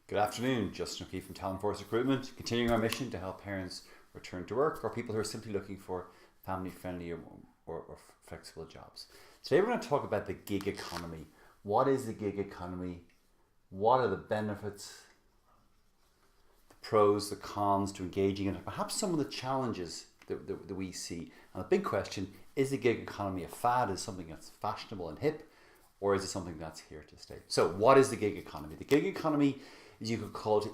Good afternoon, Justin O'Keefe from Talent Force Recruitment, continuing our mission to help parents return to work or people who are simply looking for family-friendly or flexible jobs. Today we're going to talk about the gig economy. What is the gig economy? What are the benefits, the pros, the cons to engaging in it, perhaps some of the challenges that we see. And the big question, is the gig economy a fad? Is it something that's fashionable and hip? Or is it something that's here to stay? So what is the gig economy? The gig economy, as you could call it,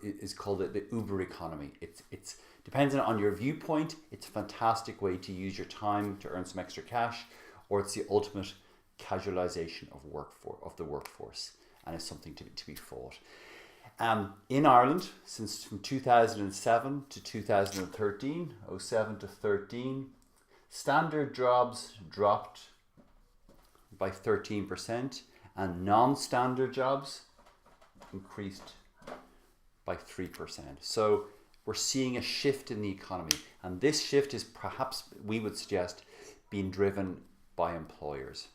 is called the Uber economy. It's depends on your viewpoint. It's a fantastic way to use your time to earn some extra cash, or it's the ultimate casualization of the workforce, and it's something to be fought. In Ireland, from 2007 to 2013, 07 to 13, standard jobs dropped by 13%, and non-standard jobs increased by 3%. So we're seeing a shift in the economy, and this shift is perhaps, we would suggest, being driven by employers.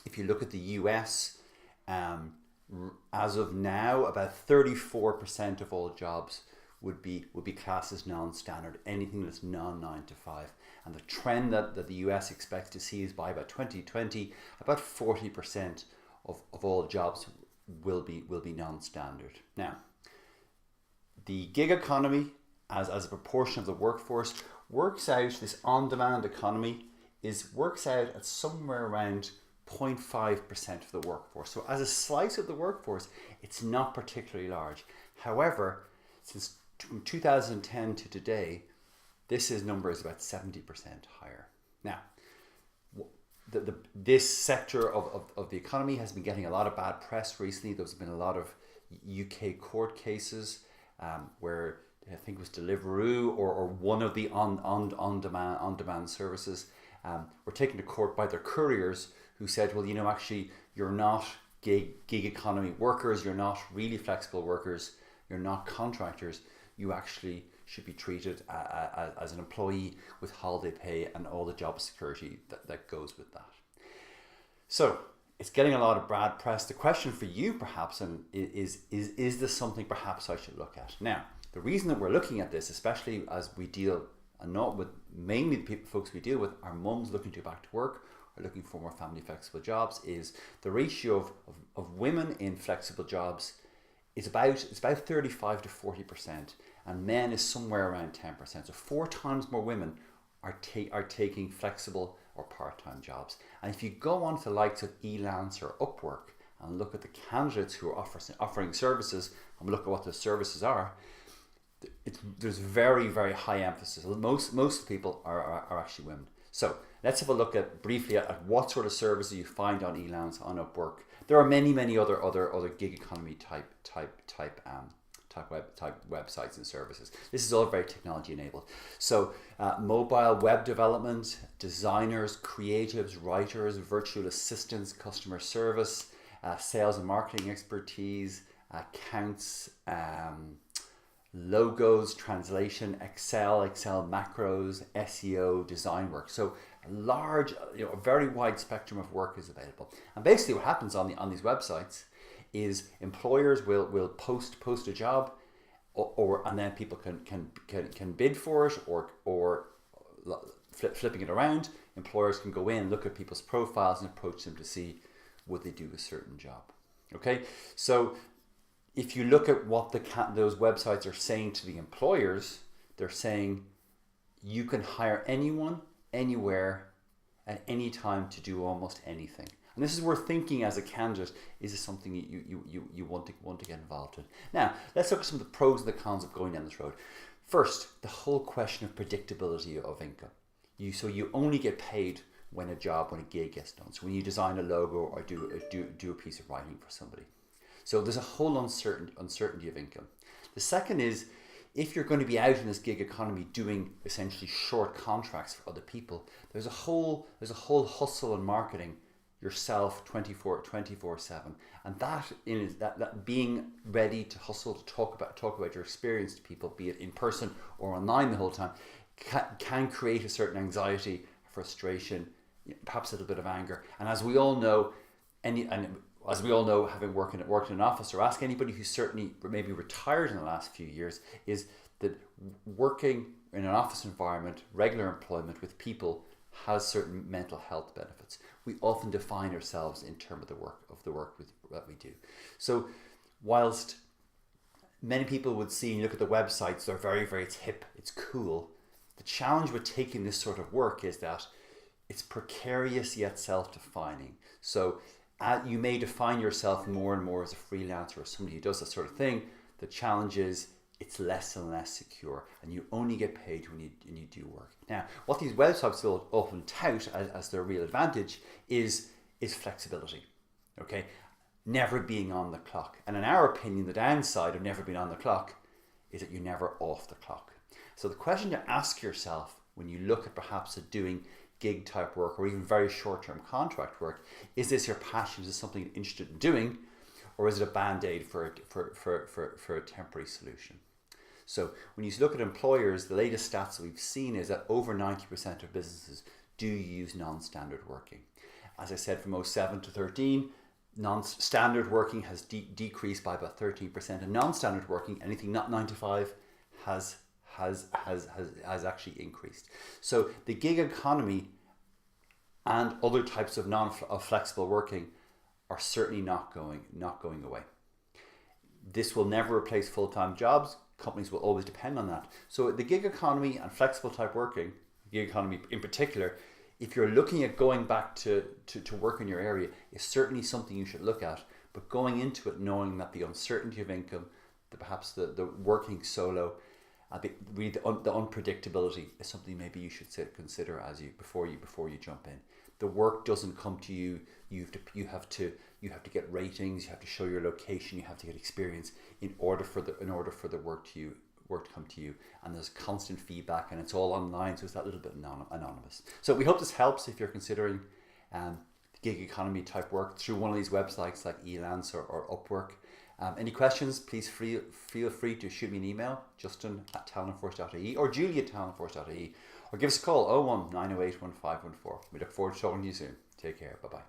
If you look at the US, as of now, about 34% of all jobs would be classed as non-standard, anything that's non-9 to 5. And the trend that the US expects to see is by about 2020, about 40% of all jobs will be non-standard. Now, the gig economy, as a proportion of the workforce, works out, this on-demand economy works out at somewhere around 0.5% of the workforce. So as a slice of the workforce, it's not particularly large. However, since 2010 to today, this number is about 70% higher. Now, this sector of the economy has been getting a lot of bad press recently. There's been a lot of UK court cases where I think it was Deliveroo or one of the on-demand services were taken to court by their couriers, who said, well, actually, you're not gig economy workers, you're not really flexible workers, you're not contractors, you actually should be treated as an employee with holiday pay and all the job security that goes with that. So it's getting a lot of bad press. The question for you perhaps is this something perhaps I should look at? Now, the reason that we're looking at this, especially as we deal, and not with mainly the folks we deal with, are mums looking to go back to work, are looking for more family flexible jobs, is the ratio of women in flexible jobs is about 35 to 40%, and men is somewhere around 10%. So 4 times more women are taking flexible or part-time jobs. And if you go on to the likes of Elance or Upwork and look at the candidates who are offering services, and look at what those services are, there's very, very high emphasis. Most people are actually women. So let's have a look briefly at what sort of services you find on Elance, on Upwork. There are many other gig economy type websites and services. This is all very technology enabled. So mobile web development, designers, creatives, writers, virtual assistants, customer service, sales and marketing expertise, accounts, logos, translation, Excel macros, SEO, design work. So a very wide spectrum of work is available. And basically what happens on these websites is employers will post a job, and then people can bid for it, or flipping it around, employers can go in, look at people's profiles and approach them to see would they do a certain job. Okay, so if you look at what those websites are saying to the employers, they're saying you can hire anyone, anywhere, at any time to do almost anything. And this is where thinking as a candidate, is this something you want to get involved in? Now, let's look at some of the pros and the cons of going down this road. First, the whole question of predictability of income. So you only get paid when a gig gets done. So when you design a logo or do a piece of writing for somebody. So there's a whole uncertainty of income. The second is, if you're going to be out in this gig economy doing essentially short contracts for other people, there's a whole hustle and marketing yourself 24/7, and that being ready to hustle, to talk about your experience to people, be it in person or online the whole time, can create a certain anxiety, frustration, perhaps a little bit of anger. And as we all know, as we all know, having worked in an office, or ask anybody who's certainly maybe retired in the last few years, is that working in an office environment, regular employment with people, has certain mental health benefits. We often define ourselves in terms of the work that we do. So whilst many people would see and look at the websites, they're very, very hip, it's cool. The challenge with taking this sort of work is that it's precarious yet self-defining. So you may define yourself more and more as a freelancer or somebody who does that sort of thing. The challenge is it's less and less secure, and you only get paid when you do work. Now, what these websites will often tout as their real advantage is flexibility. Okay, never being on the clock. And in our opinion, the downside of never being on the clock is that you're never off the clock. So the question to ask yourself when you look at perhaps at doing gig type work or even very short-term contract work, is this your passion? Is this something you're interested in doing? Or is it a band-aid for a temporary solution? So when you look at employers, the latest stats that we've seen is that over 90% of businesses do use non-standard working. As I said, from 2007 to 13, non-standard working has decreased by about 13%, and non-standard working, anything not 9 to 5, has actually increased. So the gig economy and other types of flexible working are certainly not going away. This will never replace full-time jobs. Companies will always depend on that. So the gig economy and flexible type working, gig economy in particular, if you're looking at going back to work in your area, is certainly something you should look at. But going into it knowing that the uncertainty of income, perhaps the working solo, the unpredictability is something maybe you should consider before you jump in. The work doesn't come to you. You have to get ratings. You have to show your location. You have to get experience in order for the work to come to you. And there's constant feedback, and it's all online, so it's that little bit anonymous. So we hope this helps if you're considering gig economy type work through one of these websites like Elance or Upwork. Any questions, please feel free to shoot me an email, justin@talentforce.ie or julie@talentforce.ie, or give us a call 01 908 1514. We look forward to talking to you soon. Take care. Bye-bye.